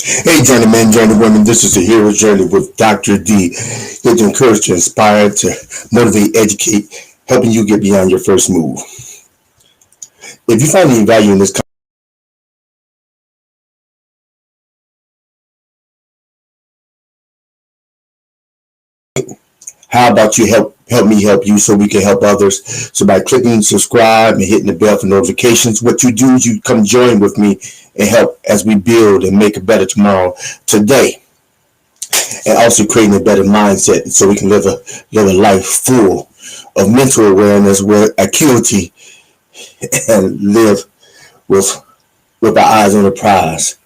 Hey, journeymen, journeywomen, this is the Hero's Journey with Dr. D. Here to encourage, to inspire, to motivate, educate, helping you get beyond your first move. If you find any value in this, how about you help me help you so we can help others? So by clicking subscribe and hitting the bell for notifications, what you do is you come join with me and help as we build and make a better tomorrow today. And also creating a better mindset so we can live a life full of mental awareness, with acuity, and live with our eyes on the prize.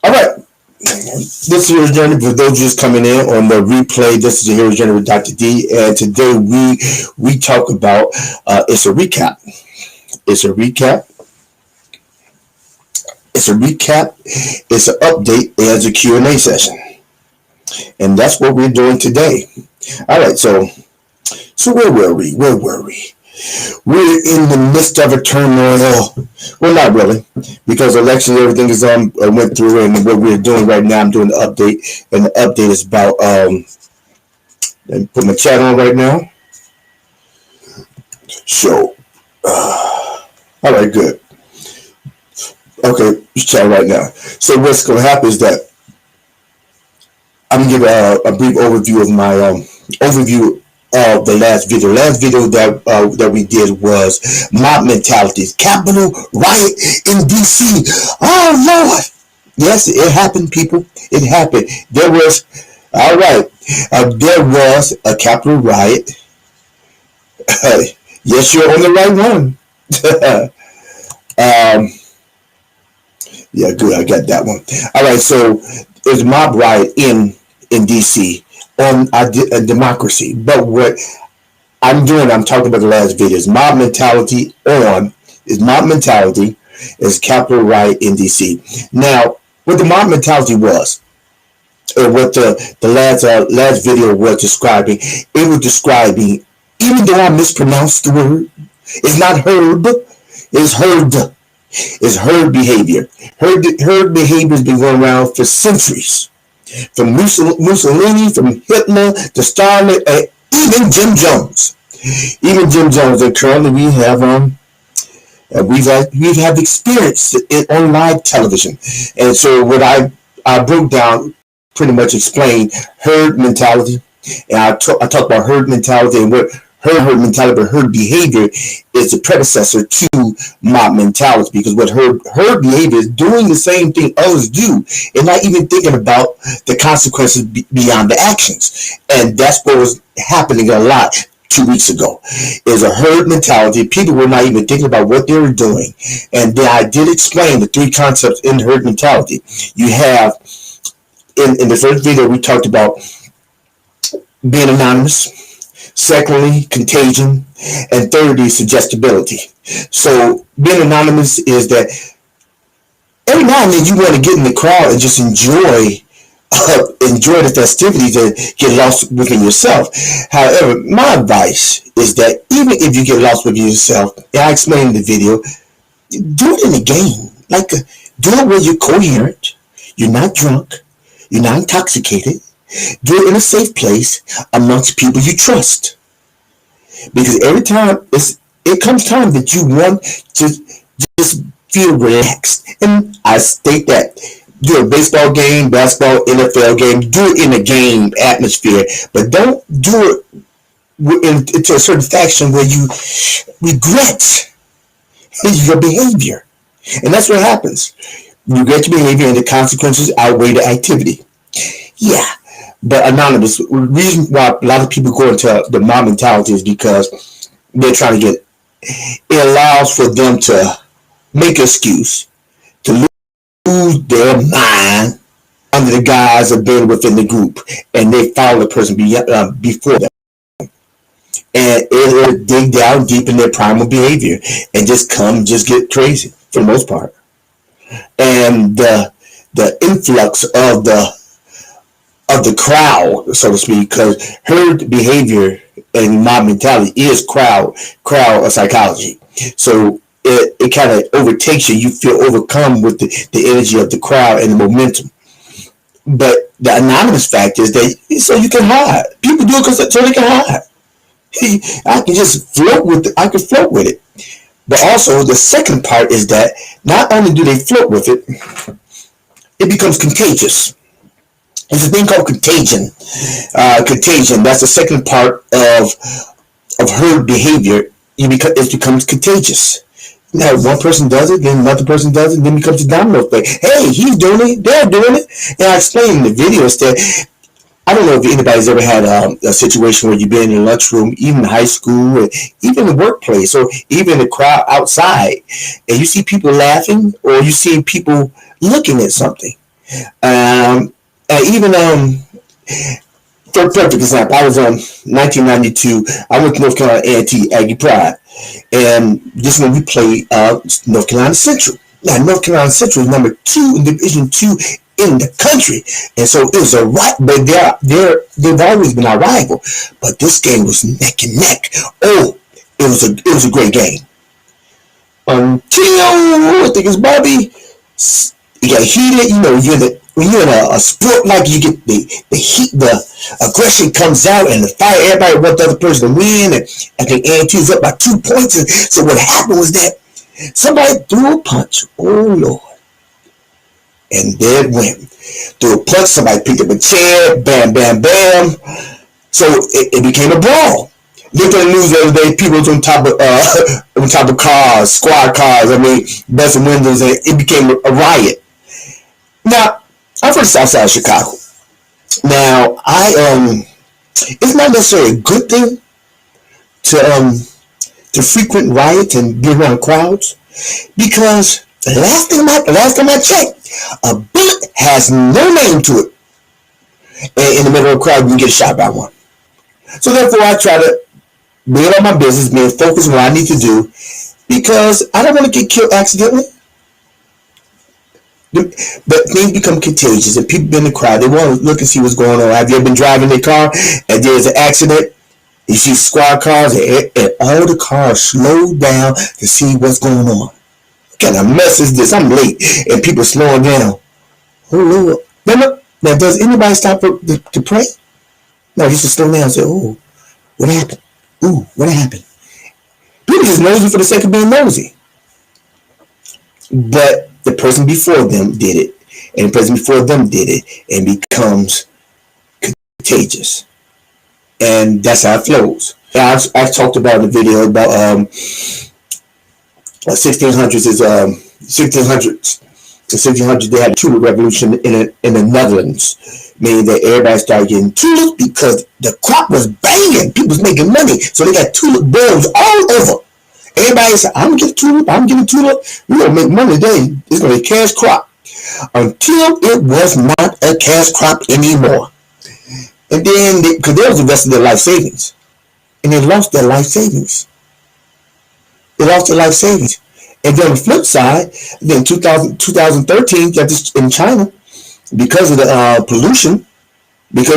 All right. This is Hero's Journey. For those just coming in on the replay, this is the Hero's Journey with Dr. D. And today we talk about, it's a recap. It's a recap. It's a recap. It's an update. It's a Q&A session. And that's what we're doing today. All right. So where were we? We're in the midst of a turmoil. Well, not really, because election, everything is went through, and what we're doing right now, I'm doing the update, and the update is about let me put my chat on right now. So, all right, good. Okay, chat right now. So what's going to happen is that I'm going to give a brief overview of my overview of the last video. Last video that we did was mob mentalities, Capitol riot in DC. Oh Lord, yes, it happened, people. It happened. There was, all right, there was a Capitol riot. Yes, you're on the right one. Yeah, good. I got that one. All right, so there's a mob riot in DC on a democracy. But what I'm doing, I'm talking about the last video, is mob mentality is Capitol riot in DC. Now, what the mob mentality was, or what the last video was describing, it was describing, even though I mispronounced the word, it's not herb, it's herd. It's herd behavior. Herd behavior has been going around for centuries. From Mussolini, from Hitler to Stalin, and even Jim Jones. And currently we have we've had experienced it on live television. And so what I broke down, pretty much explained herd mentality, and I talked about herd mentality and what herd mentality, but herd behavior is the predecessor to mob mentality, because what herd behavior is doing the same thing others do and not even thinking about the consequences beyond the actions. And that's what was happening a lot 2 weeks ago, is a herd mentality. People were not even thinking about what they were doing. And then I did explain the three concepts in herd mentality. You have, in the first video, we talked about being anonymous. Secondly, contagion, and thirdly, suggestibility. So being anonymous is that every now and then you want to get in the crowd and just enjoy the festivities and get lost within yourself. However, my advice is that even if you get lost within yourself, and I explained in the video, do it in a game. Like, do it where you're coherent, you're not drunk, you're not intoxicated. Do it in a safe place amongst people you trust. Because every time it comes time that you want to just feel relaxed. And I state that. Do a baseball game, basketball, NFL game. Do it in a game atmosphere. But don't do it into a certain faction where you regret your behavior. And that's what happens. You regret your behavior and the consequences outweigh the activity. Yeah. But anonymous, the reason why a lot of people go into the mob mentality is because they're trying to get, it allows for them to make an excuse, to lose their mind under the guise of being within the group, and they follow the person before them. and it'll dig down deep in their primal behavior and just get crazy for the most part. And the influx of the crowd, so to speak, because herd behavior and mob mentality is crowd psychology. So it kind of overtakes you. You feel overcome with the energy of the crowd and the momentum. But the anonymous fact is that so you can hide. People do it because so they can hide. I can just float with it. I can float with it. But also the second part is that not only do they float with it, it becomes contagious. There's a thing called contagion. Contagion. That's the second part of herd behavior. It becomes contagious. Now, one person does it, then another person does it, then it becomes a domino effect. Hey, he's doing it, they're doing it. And I explained in the video that I don't know if anybody's ever had a situation where you've been in a lunchroom, even in high school, or even in the workplace, or even the crowd outside, and you see people laughing, or you see people looking at something. Even for a perfect example, I was 1992. I went to North Carolina A&T Aggie Pride, and this one we played North Carolina Central. Now North Carolina Central is number 2 in Division 2 in the country, and so it was a right. But they've always been our rival. But this game was neck and neck. Oh, it was a great game until I think it's Bobby. You got heated. You know, when you're in a sport like you get the heat, the aggression comes out, and the fire. Everybody wants the other person to win, and I think A&T is up by 2 points. And so what happened was that somebody threw a punch. Oh Lord. And there it went. Threw a punch, somebody picked up a chair, bam, bam, bam. So it became a brawl. Looked at the news the other day, people was on top of cars, squad cars, busting windows, and it became a riot. Now, I'm from the south side of Chicago. Now, it's not necessarily a good thing to frequent riots and be around crowds, because the last time I checked, a bullet has no name to it. And in the middle of a crowd, you can get shot by one. So therefore, I try to be about my business, being focused on what I need to do, because I don't want to get killed accidentally. But things become contagious, and people in the crowd, they want to look and see what's going on. Have you ever been driving their car and there's an accident? You see squad cars, and all the cars slow down to see what's going on. What kind of mess is this? I'm late, and people slowing down. Oh Lord! Now, does anybody stop to pray? No, you just slow down and say, "Oh, what happened? Ooh, what happened?" People just nosy for the sake of being nosy. But the person before them did it, and the person before them did it, and becomes contagious. And that's how it flows. I've talked about in the video about 1600s is 1600s. The 1600s, they had a tulip revolution in the Netherlands, meaning that everybody started getting tulips because the crop was banging. People was making money, so they got tulip bulbs all over. Everybody said, "I'm gonna get a tulip. I'm getting a tulip. We're gonna make money today. It's gonna be a cash crop." Until it was not a cash crop anymore. And then, because they was investing their life savings, and they lost their life savings. They lost their life savings. And then on the flip side, then 2013, in China, because of the pollution, this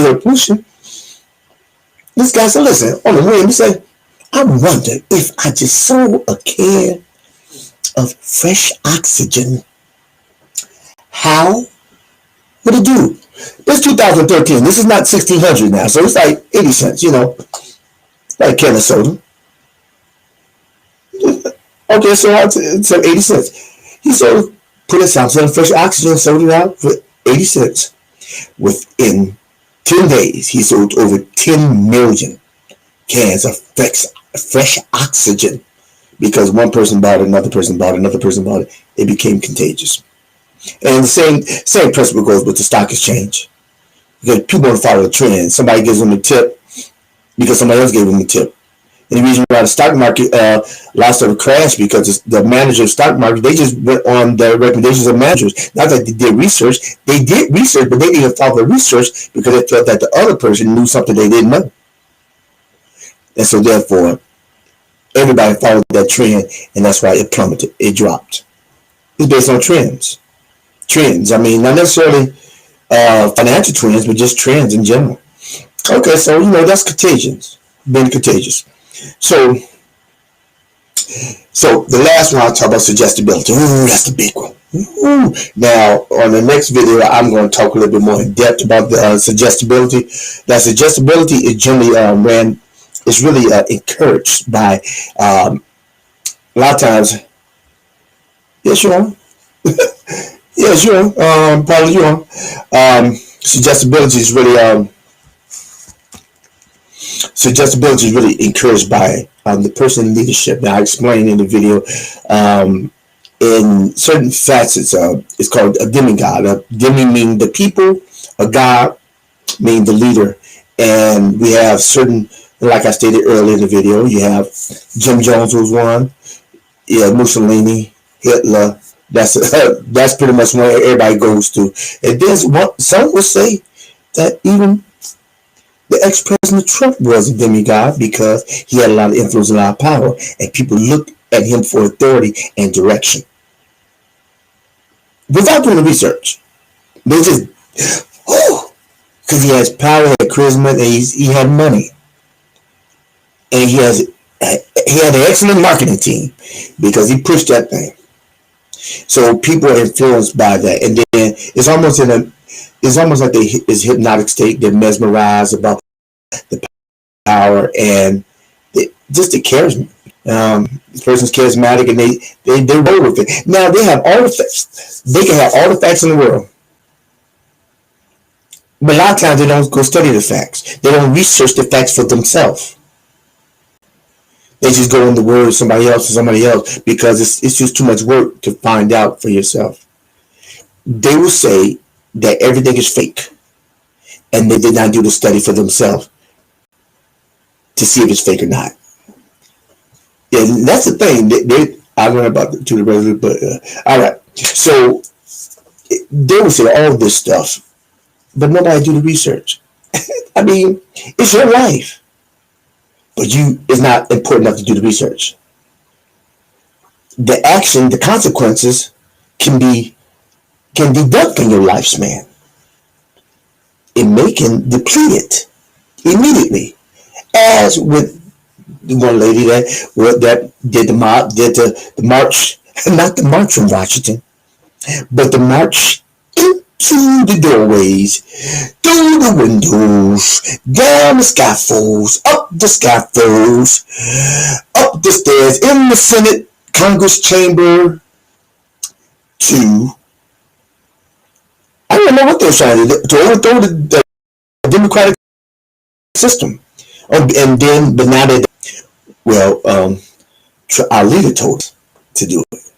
guy said, "Listen, on the way, he said, I wonder if I just sold a can of fresh oxygen, how would it do?" It's 2013. This is not 1600 now, so it's like 80 cents, like a can of soda. Okay, so it's 80 cents. He sold, put a sample of fresh oxygen, sold it out for 80 cents. Within 10 days, he sold over 10 million cans of fresh oxygen, because one person bought it, another person bought it, another person bought it. It became contagious. And the same principle goes with the stock exchange, because people want to follow the trend. Somebody gives them a tip because somebody else gave them a tip. And the reason why the stock market lost of a crash, because the manager of the stock market, they just went on the recommendations of managers. Not that they did research. They did research, but they didn't follow the research because they felt that the other person knew something they didn't know. And so therefore, everybody followed that trend, and that's why it plummeted. It dropped. It's based on trends. Trends. I mean, not necessarily financial trends, but just trends in general. Okay, so that's contagions, being contagious. So, the last one I'll talk about suggestibility. Ooh, that's the big one. Ooh. Now, on the next video, I'm going to talk a little bit more in depth about the suggestibility. That suggestibility is generally it's really encouraged by a lot of times. Yes, you are. Yes, you are. Probably you are. Suggestibility is really encouraged by the person in leadership. Now, I explained in the video in certain facets. It's called a demigod. A demi meaning the people. A god meaning the leader. And we have certain, like I stated earlier in the video, you have Jim Jones was one. Yeah, Mussolini, Hitler. That's pretty much where everybody goes to. And then some would say that even the ex-president Trump was a demigod because he had a lot of influence and a lot of power, and people looked at him for authority and direction without doing the research. They just, because he has power, he had charisma, and he had money, and he had an excellent marketing team because he pushed that thing. So people are influenced by that, and then it's almost like this hypnotic state. They're mesmerized about the power and just the charisma. This person's charismatic, and they roll with it. Now they have all the facts. They can have all the facts in the world, but a lot of times they don't go study the facts. They don't research the facts for themselves. They just go in the word of somebody else because it's just too much work to find out for yourself. They will say that everything is fake, and they did not do the study for themselves to see if it's fake or not. And that's the thing. I learned about the Tulips, but all right. So they will say all this stuff, but nobody do the research. I mean, it's your life. But it's not important enough to do the research. The action, the consequences can deduct in your lifespan. It can deplete it immediately. As with the one lady that did the march, not the march from Washington, but the march into the doorways, through the windows, down the scaffolds, up the scaffolds, up the stairs, in the Senate Congress chamber to, I don't know what they're trying to overthrow the democratic system. And then, but now they, our leader told us to do it.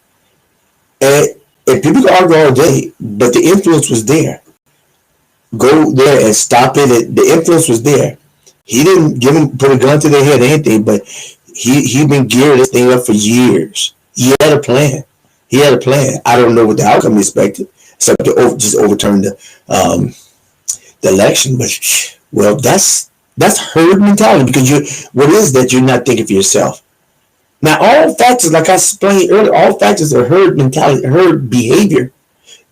And people can argue all day, but the influence was there. Go there and stop it. The influence was there. He didn't put a gun to their head or anything, but he been gearing this thing up for years. He had a plan. I don't know what the outcome he expected, except to just overturn the election. But that's herd mentality, because what is that? You're not thinking for yourself. Now, all factors, like I explained earlier, all factors are herd mentality, herd behavior.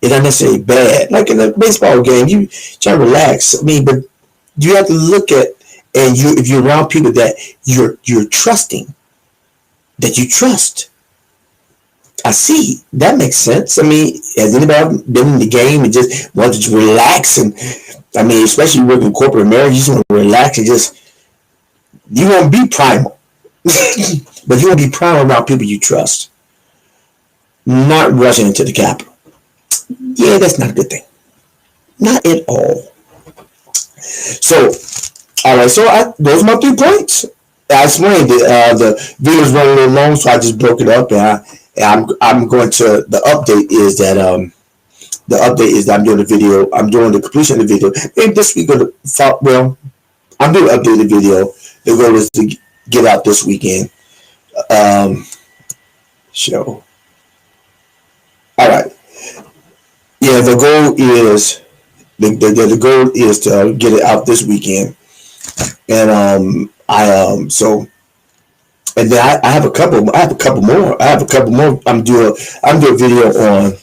It's not necessarily bad. Like in a baseball game, you try to relax. I mean, but you have to look at, and if you're around people that you're trusting, that you trust. I see. That makes sense. I mean, has anybody been in the game and just wanted to relax? And I mean, especially working in corporate America, you just want to relax and you want to be primal. But you want to be primal around people you trust. Not rushing into the Capitol. Yeah, that's not a good thing. Not at all. So, all right. So those are my 3 points. I explained it. The video's running a little long, so I just broke it up. And I'm going to. The update is that I'm doing the video. I'm doing the completion of the video. Maybe this week I'm doing an updated video. The goal is to get out this weekend. Show. All right. Yeah, the goal is to get it out this weekend, and So, and then I have a couple. I have a couple more. I'm doing a video on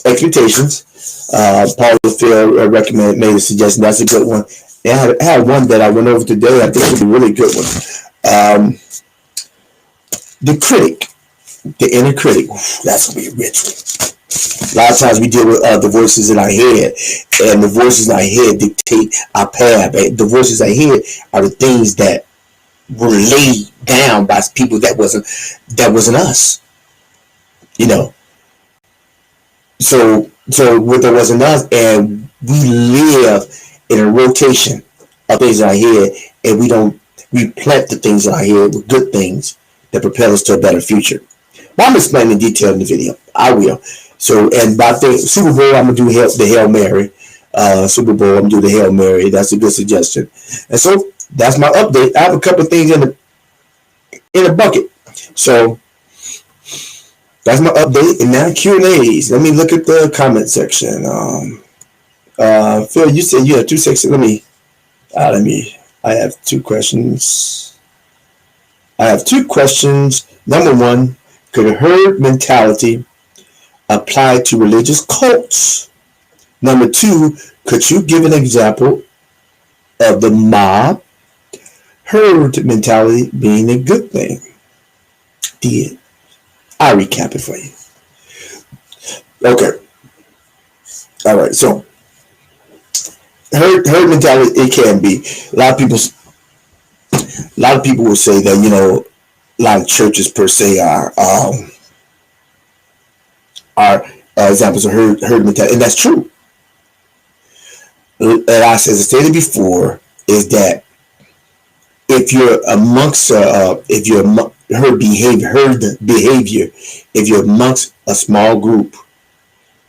expectations. Paul Phil recommended, made a suggestion. That's a good one. And I had one that I went over today. I think it's a really good one. The critic, the inner critic. That's gonna be a rich one. A lot of times we deal with the voices in our head, and the voices in our head dictate our path. The voices in our head are the things that were laid down by people that wasn't us. You know. So what that wasn't us, and we live in a rotation of things in our head, and we plant the things in our head with good things that propel us to a better future. But I'm explaining in detail in the video. I will. So, and by the Super Bowl, I'm gonna do the Hail Mary. Super Bowl, I'm gonna do the Hail Mary. That's a good suggestion. And so that's my update. I have a couple of things in a bucket. So that's my update. And now Q&As. Let me look at the comment section. Phil, you said you have 2 sections. I have 2 questions. Number 1, could herd mentality apply to religious cults? Number 2, could you give an example of the mob herd mentality being a good thing? I'll recap it for you. Okay. All right. So herd mentality, it can be. A lot of people will say that, a lot of churches per se are examples of herd mentality, and that's true. And as I stated before, is that if you're amongst herd behavior, if you're amongst a small group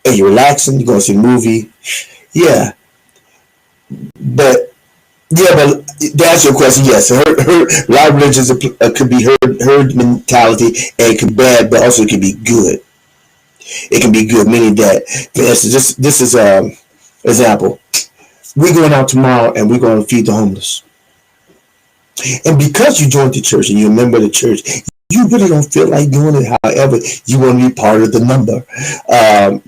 and you're relaxing, you're going to see a movie, but to answer your question, yes, a lot of religions could be herd mentality, and it can be bad, but also it can be good. It can be good, meaning that, for instance, this is an example. We're going out tomorrow and we're going to feed the homeless. And because you joined the church and you're a member of the church, you really don't feel like doing it. However, you want to be part of the number.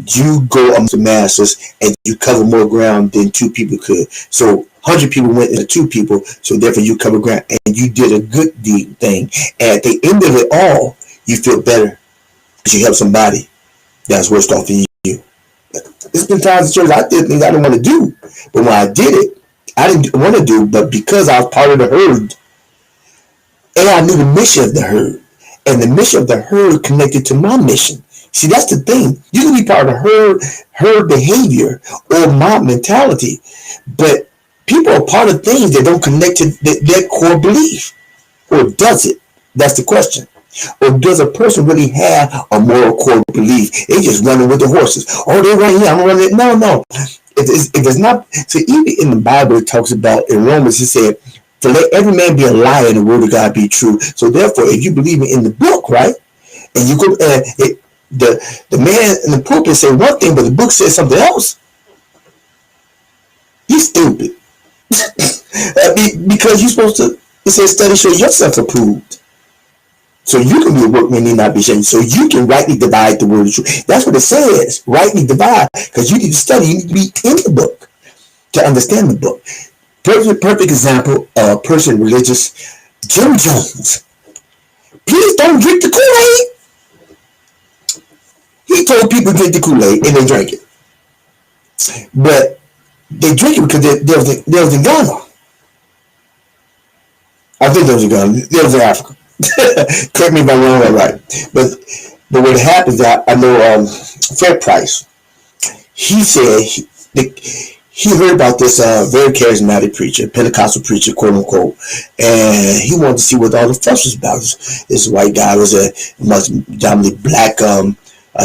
You go amongst the masses and you cover more ground than 2 people could. So 100 people went into 2 people, so therefore you cover ground, and you did a good deed thing. And at the end of it all, you feel better because you helped somebody that's worse off than you. There's been times in church I did things I didn't want to do, but when I did it, I didn't want to do, but because I was part of the herd, and I knew the mission of the herd, and the mission of the herd connected to my mission. See, that's the thing. You can be part of the herd behavior or mob mentality, but people are part of things that don't connect to their core belief. Or does it? That's the question. Or does a person really have a moral core belief? They just running with the horses. Oh, they're right here, I'm running. No. If it's not, so even in the Bible it talks about, in Romans it said, for let every man be a liar and the word of God be true. So therefore, if you believe in the book, right, and you go, the man in the pulpit say one thing, but the book says something else, he's stupid. Because you're supposed to, it says, study, show yourself approved. So you can be a workman, need not be ashamed. So you can rightly divide the word of truth. That's what it says, rightly divide, because you need to study, you need to be in the book to understand the book. Perfect example of a person religious, Jim Jones. Please don't drink the Kool-Aid. He told people to drink the Kool-Aid and they drank it. But they drink it because they was in Ghana. I think they was in Ghana. They was in Africa. Correct me if I'm wrong or right. But what happens is that I know Fred Price. He said he heard about this very charismatic preacher, Pentecostal preacher, quote unquote, and he wanted to see what all the fuss was about. This white guy was a much dominantly black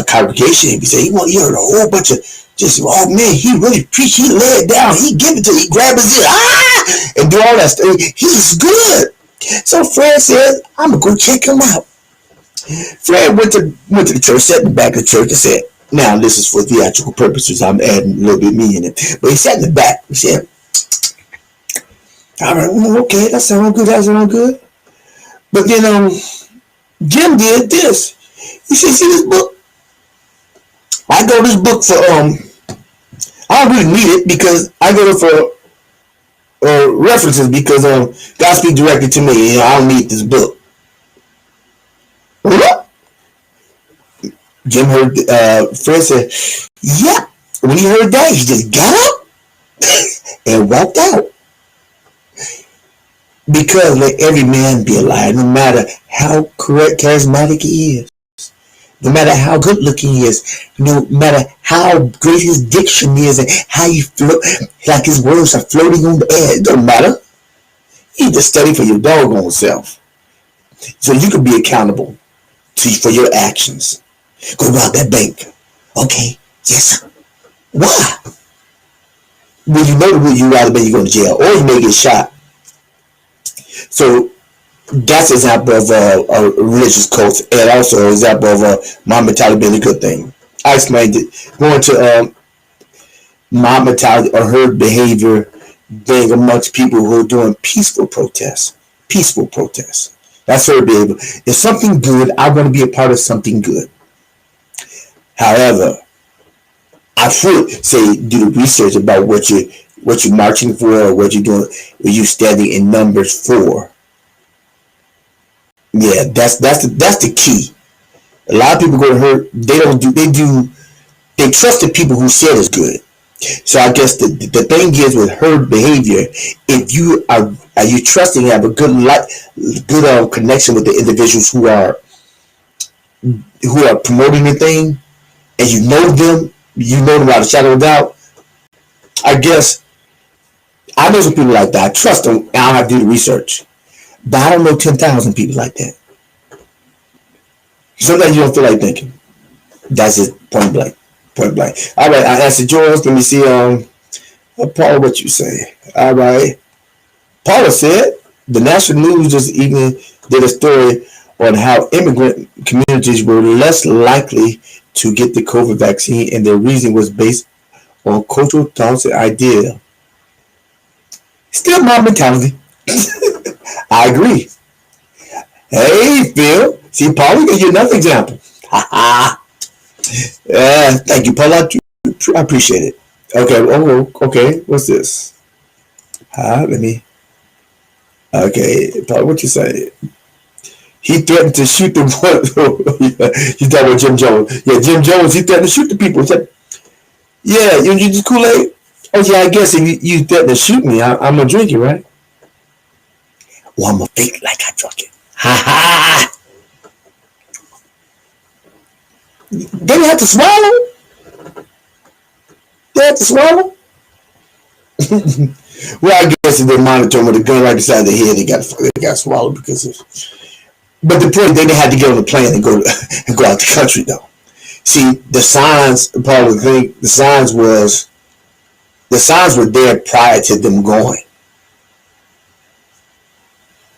congregation. He said he heard a whole bunch of just, oh man, he really preached, he lay it down, he give it to you, he grab his ear, and do all that stuff. He's good. So Fred said, I'm gonna go check him out. Fred went to the church, sat in the back of the church and said, now this is for theatrical purposes, I'm adding a little bit of me in it. But he sat in the back, he said, I went, okay, that sounds good. That sounds good. But then Jim did this. He said, see this book? I go to this book for I don't really need it because I go to for references because God speaks directly to me. You know, I don't need this book. What? Jim heard Fred said, yeah. When he heard that, he just got up and walked out. Because let every man be a liar, no matter how correct, charismatic he is, no matter how good looking he is, no matter how great his diction is, and how he float, like his words are floating on the air. It don't matter. You need to study for your doggone self, so you can be accountable for your actions. Go rob that bank. Okay, yes sir. Why? Well, you know you rather than you go to jail, or you may get shot. So that's an example of a religious cult, and also an example of my mentality being a good thing. I explained it. Going to my mentality or herd behavior being amongst people who are doing peaceful protests. Peaceful protests. That's herd behavior. If something good, I want to be a part of something good. However, I should say do the research about what you're marching for or what you're doing, what you're standing in numbers for. Yeah, that's the key. A lot of people go to hurt. They trust the people who said it's good. So I guess the thing is with herd behavior, if you are you trusting and have a good connection with the individuals who are promoting the thing, and you know them without a shadow of doubt. I guess I know some people like that. I trust them, and I don't have to do the research. But I don't know 10,000 people like that. Sometimes you don't feel like thinking. That's it, point blank. Point blank. All right, I answered yours. Let me see. Paul, what you say? All right. Paula said the national news just even did a story on how immigrant communities were less likely to get the COVID vaccine, and their reason was based on cultural thoughts and idea. Still my mentality. I agree. Hey, Phil. See, Paul, we give you another example. Thank you, Paul. I appreciate it. Okay. Oh, okay. What's this? Let me. Okay, Paul, what you say? He threatened to shoot the one. You talking about Jim Jones? Yeah, Jim Jones. He threatened to shoot the people. He said, yeah, you just Kool-Aid. Oh yeah, I guess if you threatened to shoot me, I'm gonna drink it, right? Well, I'm gonna fake like I drunk it. Ha ha! They have to swallow. They have to swallow. Well, I guess if they monitor them with a gun right beside their head, they got swallowed because of. But the point, they had to get on the plane and go out the country though. See, the signs. Part of the thing, the signs were there prior to them going.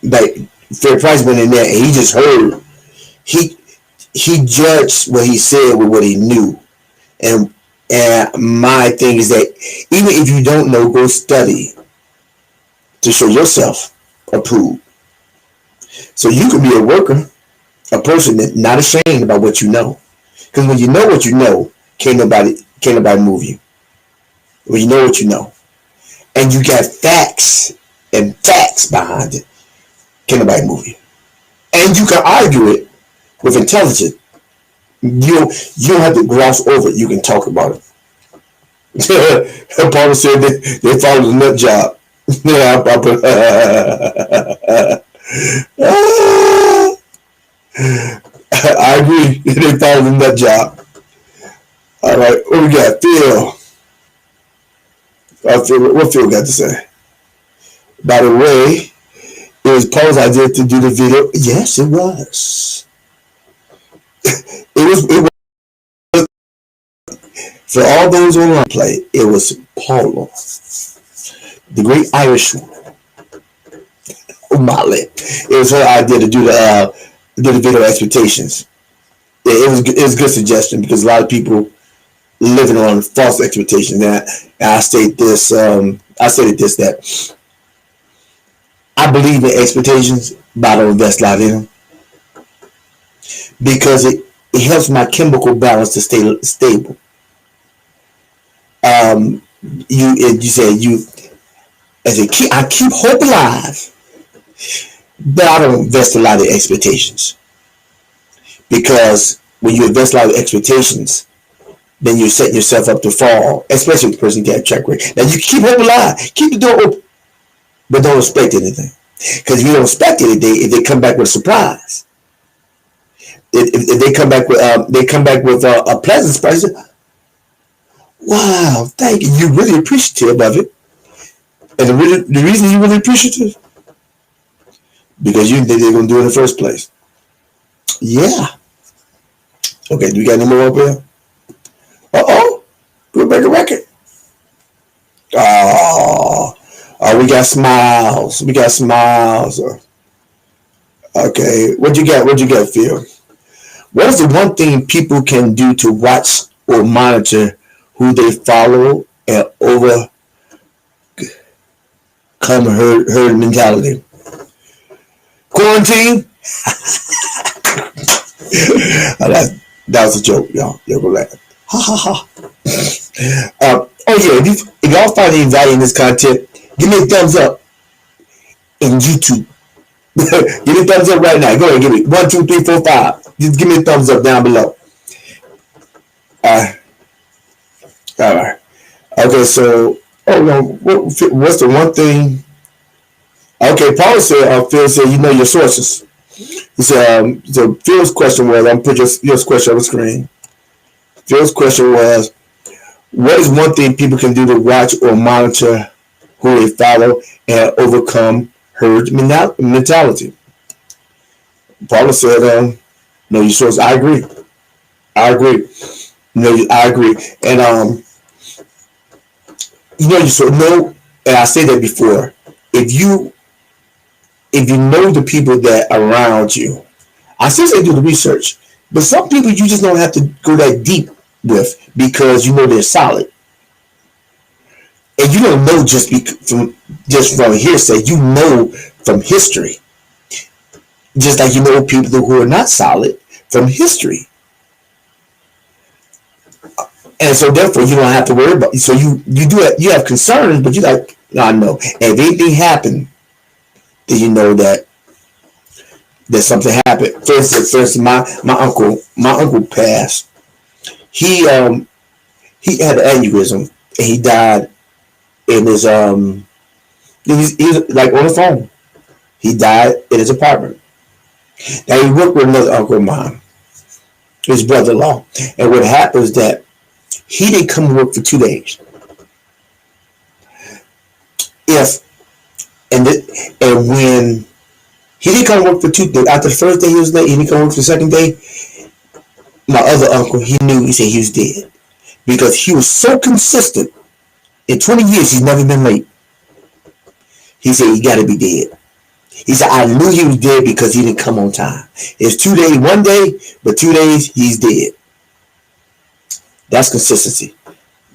Like Fair Price went in there and he just heard. He judged what he said with what he knew, and my thing is that even if you don't know, go study to show yourself approved. So you can be a worker, a person that's not ashamed about what you know, because when you know what you know, can't nobody move you. When you know what you know, and you got facts and facts behind it, can't nobody move you, and you can argue it with intelligence. You don't have to gloss over it. You can talk about it. Paul said they followed the nut job. Yeah, I agree. They followed the nut job. All right, what we got? Phil. What Phil got to say? By the way, it was Paul's idea to do the video. Yes, it was. It was for all those online play. It was Paulo, the great Irishwoman. Molly. It was her idea to do the video expectations. It was a good suggestion because a lot of people living on false expectations. And I stated this that I believe in expectations, but I don't invest a lot in them because it helps my chemical balance to stay stable. Um, you said you as a key, I keep hope alive, but I don't invest a lot of expectations because when you invest a lot of expectations, then you're setting yourself up to fall, especially if the person got a track record. Now you keep hope alive, keep the door open, but don't expect anything. Because if you don't expect anything, if they come back with a surprise, if they come back with a pleasant surprise, wow, thank you. You're really appreciative of it, and the reason you're really appreciative because you didn't think they were gonna do it in the first place. Yeah. Okay. Do we got any more up here? Uh-oh. We'll break a record. Oh. Oh, we got smiles. We got smiles. Okay. What you got? What you got, Phil? What is the one thing people can do to watch or monitor who they follow and overcome herd mentality? Quarantine? That was a joke, y'all. Y'all go laugh. Ha ha ha. Oh yeah, if y'all find any value in this content, give me a thumbs up in YouTube. Give me a thumbs up right now. Go ahead, give me 1, 2, 3, 4, 5. Just give me a thumbs up down below. All right. Okay, so what's the one thing? Okay, Paul said, Phil said, you know your sources. He said, so Phil's question was, I'm putting your question on the screen. Phil's question was, what is one thing people can do to watch or monitor who they follow and overcome herd mentality? Paula said, know your sources. I agree. No, I agree. And you know your source. No, and I said that before. If you know the people that are around you, I still say do the research, but some people you just don't have to go that deep with because you know they're solid, and you don't know just from hearsay. You know from history, just like you know people who are not solid from history, and so therefore you don't have to worry about. So you have concerns, but you like I know. And if anything happened, then you know that something happened. For instance, my uncle passed. He had an aneurysm and he died in his he was like on the phone. He died in his apartment. Now he worked with another uncle of mine, his brother-in-law, and what happened is that he didn't come to work for 2 days. And when he didn't come to work for 2 days, after the first day he was late, he didn't come to work for the second day. My other uncle, he knew, he said he was dead because he was so consistent. In 20 years, he's never been late. He said he got to be dead. He said I knew he was dead because he didn't come on time. It's 2 days, 1 day, but 2 days he's dead. That's consistency.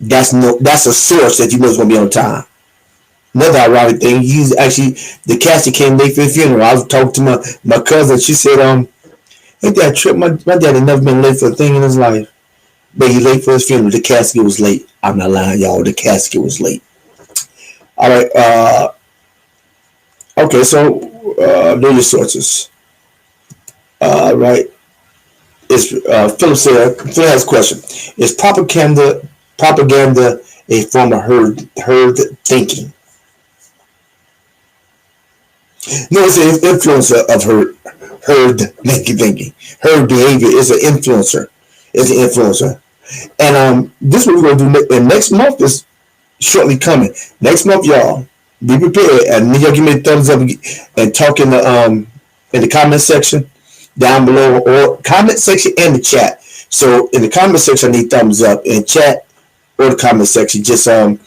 That's a source that you know is going to be on time. Another ironic thing, he's actually the casket came late for the funeral. I was talking to my cousin. She said, ain't that trip? My dad had never been late for a thing in his life. But he late for his funeral. The casket was late. I'm not lying, y'all. The casket was late. All right. Okay, so know your sources. Right. It's Philip has a question. Is propaganda a form of herd thinking? No, it's an influencer of herd thinking. Herd behavior is an influencer. And this is what we're going to do. And next month is shortly coming. Next month, y'all, be prepared. And y'all give me a thumbs up and talk in the comment section down below, or comment section and the chat. So in the comment section, I need thumbs up. In chat or the comment section, just let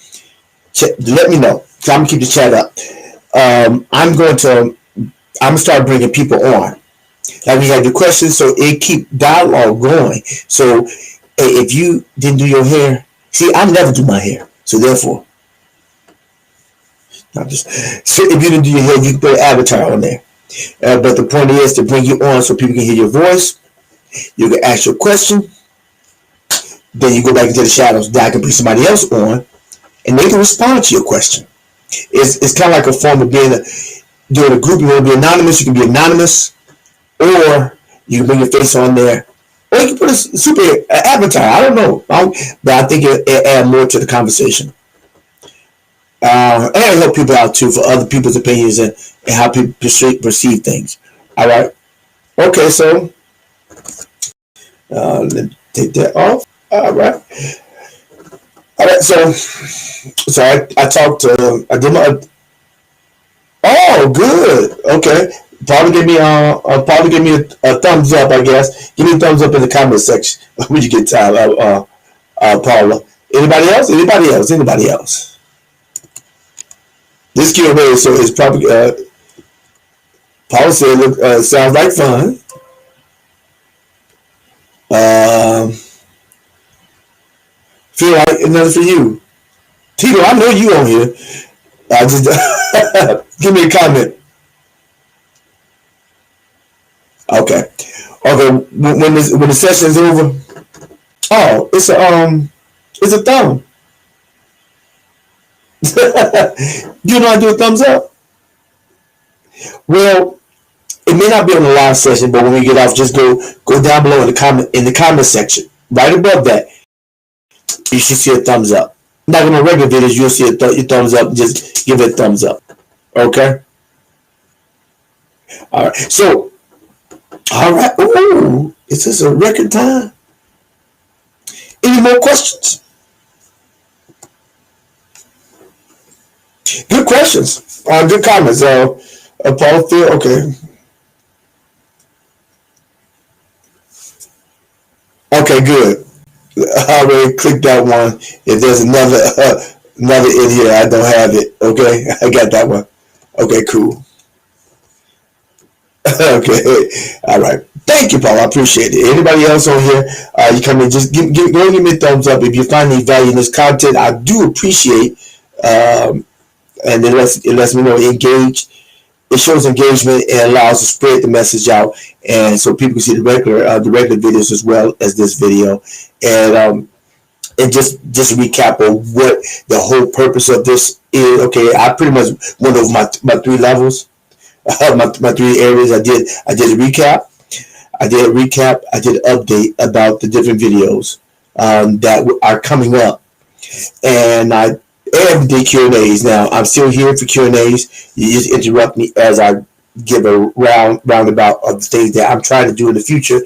me know. So I'm gonna keep the chat up. I'm gonna start bringing people on. Like we have the questions, so it keep dialogue going. So if you didn't do your hair, see, I never do my hair, so therefore, I'm just so if you didn't do your hair, you can put an avatar on there. But the point is to bring you on so people can hear your voice. You can ask your question. Then you go back into the shadows. Then I can bring somebody else on, and they can respond to your question. It's kind of like a form of doing a group. You want to be anonymous, you can be anonymous, or you can bring your face on there, or you can put a super avatar. I don't know, but I think it adds more to the conversation. And help people out too for other people's opinions and how people perceive things. All right. Okay, so let's take that off. All right. All right. So I talked to I did my. Oh, good. Okay. Probably give me a thumbs up. I guess. Give me a thumbs up in the comment section when you get time. Paula. Anybody else? Anybody else? Anybody else? This Q&A, so it's probably Paul said, sounds like fun. Feel like another for you, Tito. I know you on here. I just give me a comment. Okay. When the session is over, oh, it's a thumb. You know how to do a thumbs up? Well, it may not be on the live session, but when we get off, just go down below in the comment section. Right above that, you should see a thumbs up. Not on regular videos, you'll see your thumbs up. Just give it a thumbs up. Okay? All right. So, all right. Ooh, is this a record time? Any more questions? Good questions. Good comments. Paul Phil, okay. Okay, good. I already clicked that one. If there's another in here, I don't have it. Okay, I got that one. Okay, cool. Okay, all right. Thank you, Paul. I appreciate it. Anybody else on here? You come in, just go and give me a thumbs up if you find any value in this content. I do appreciate. And it lets me know engage. It shows engagement and allows to spread the message out, and so people can see the regular videos as well as this video. And just a recap of what the whole purpose of this is. Okay, I pretty much went over my 3 levels, my 3 areas. I did a recap. I did an update about the different videos that are coming up, and I did Q&As. Now I'm still here for Q&As. You just interrupt me as I give a roundabout of the things that I'm trying to do in the future,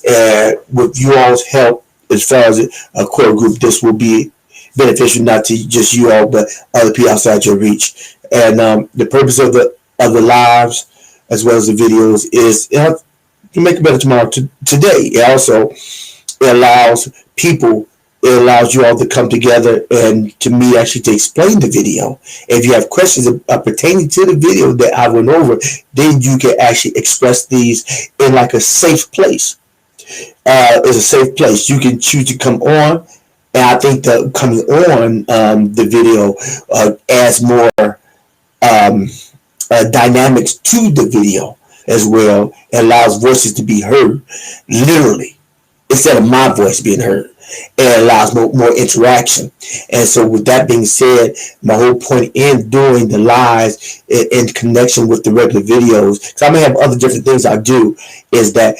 and with you all's help, as far as a core group, this will be beneficial not to just you all, but other people outside your reach. And the purpose of the lives as well as the videos is to make it better tomorrow. Today, it allows people. It allows you all to come together and to me actually to explain the video. If you have questions pertaining to the video that I went over, then you can actually express these in like a safe place. It's a safe place. You can choose to come on, and I think that coming on the video adds more dynamics to the video as well. It allows voices to be heard, literally, instead of my voice being heard. It allows more interaction. And so with that being said, my whole point in doing the lives in connection with the regular videos, because I may have other different things I do, is that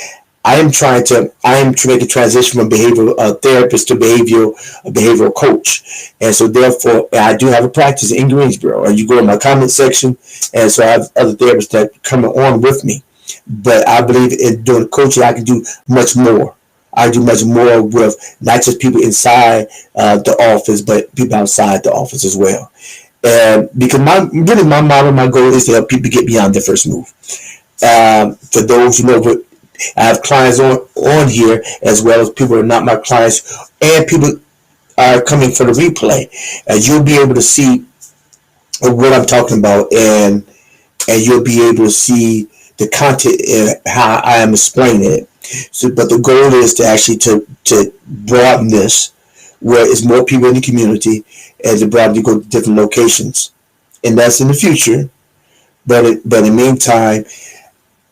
I am trying to make a transition from behavioral therapist to behavioral coach. And so therefore, I do have a practice in Greensboro. And you go in my comment section, and so I have other therapists that come on with me. But I believe in doing coaching, I can do much more. I do much more with not just people inside the office, but people outside the office as well. And because my model, my goal is to help people get beyond their first move. For those who know, I have clients on here as well as people who are not my clients, and people are coming for the replay. And you'll be able to see what I'm talking about, and you'll be able to see the content and how I am explaining it. So, but the goal is to actually to broaden this, where it's more people in the community, and to broaden to go to different locations, and that's in the future. But in the meantime,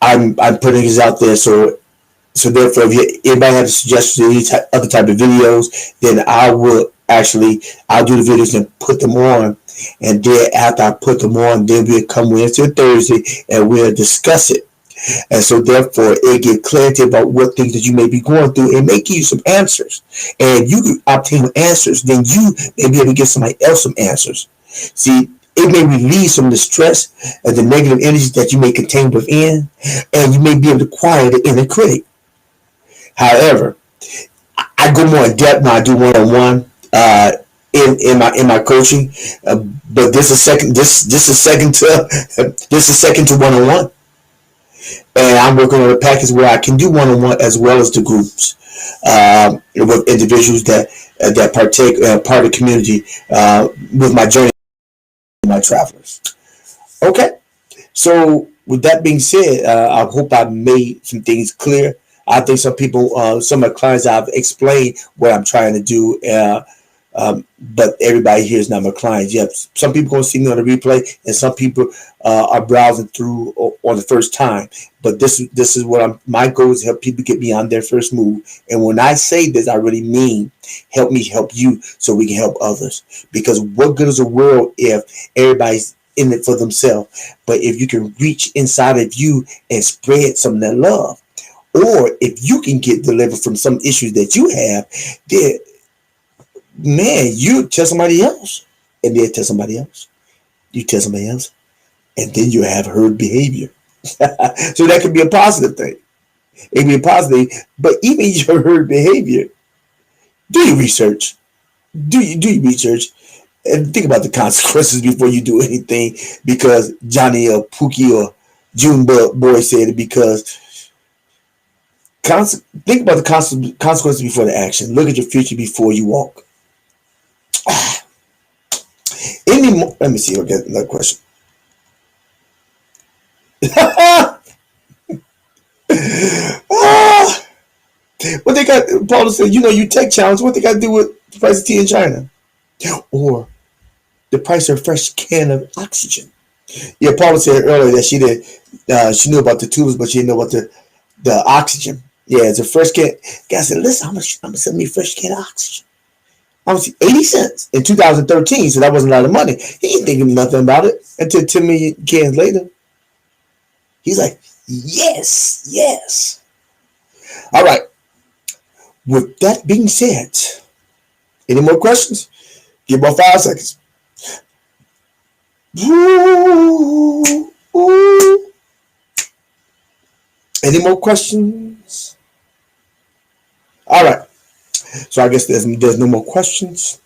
I'm putting this out there. So therefore, if anybody has suggestions of any other type of videos, then I'll do the videos and put them on. And then after I put them on, then we'll come Wednesday or Thursday and we'll discuss it. And so therefore, it gives clarity about what things that you may be going through and may give you some answers. And you can obtain answers, then you may be able to give somebody else some answers. See, it may release some of the stress and the negative energy that you may contain within, and you may be able to quiet the inner critic. However, I go more in depth when I do one-on-one in my coaching, but this is second. This is second to this is second to one-on-one, and I'm working on a package where I can do one-on-one as well as the groups with individuals that partake part of the community with my journey, my travelers. Okay, so with that being said, I hope I made some things clear. I think some people, some of my clients, I've explained what I'm trying to do, but everybody here is not my clients. Yep, some people going to see me on the replay, and some people are browsing through on the first time. But this is what my goal is to help people get beyond their first move. And when I say this, I really mean help me help you so we can help others. Because what good is the world if everybody's in it for themselves? But if you can reach inside of you and spread some of that love, or if you can get delivered from some issues that you have, then, man, you tell somebody else, and they'll tell somebody else. You tell somebody else, and then you have herd behavior. So that could be a positive thing. It can be a positive, but even your herd behavior, do your research. Do your research, and think about the consequences before you do anything, because Johnny or Pookie or June Boy said it, because think about the consequences before the action. Look at your future before you walk. Let me see. I'll get another question. What they got? Paula said, you tech challenge. What they got to do with the price of tea in China, or the price of a fresh can of oxygen? Yeah, Paula said earlier that she knew about the tulips, but she didn't know about the oxygen. Yeah, it's a fresh can. Guy said, listen, I'm gonna send me a fresh can of oxygen. I was 80 cents in 2013, so that wasn't a lot of money. He ain't thinking nothing about it until 10 million cans later. He's like, yes, yes. All right. With that being said, any more questions? Give about 5 seconds. Ooh, ooh. Any more questions? All right. So I guess there's no more questions.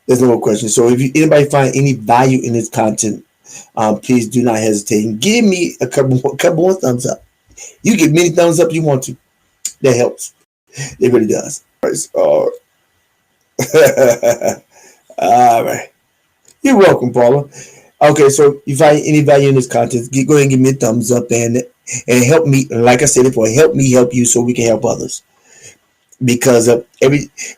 There's no more questions. So if anybody find any value in this content, please do not hesitate and give me a couple more thumbs up. You get many thumbs up you want to. That helps. It really does. All right. All right. You're welcome, Paula. Okay, so if you find any value in this content, go ahead and give me a thumbs up and help me. Like I said before, help me help you so we can help others. Because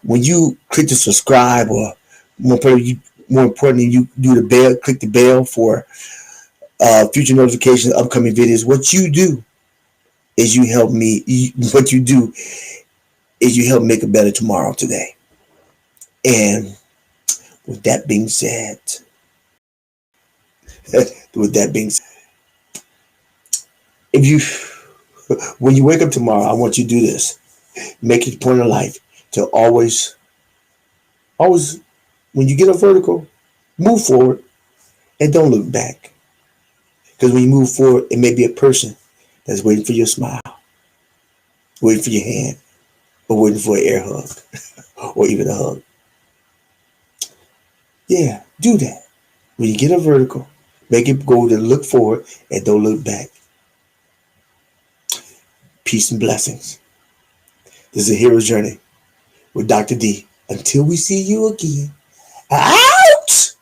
when you click to subscribe, or more importantly, you do the bell, click the bell for future notifications, upcoming videos. What you do is you help me. What you do is you help make a better tomorrow today. And with that being said, when you wake up tomorrow, I want you to do this. Make it a point of life to always, when you get a vertical, move forward and don't look back. Because when you move forward, it may be a person that's waiting for your smile, waiting for your hand, or waiting for an air hug, or even a hug. Yeah, do that. When you get a vertical, make it go to look forward and don't look back. Peace and blessings. This is a hero's journey with Dr. D. Until we see you again. Out!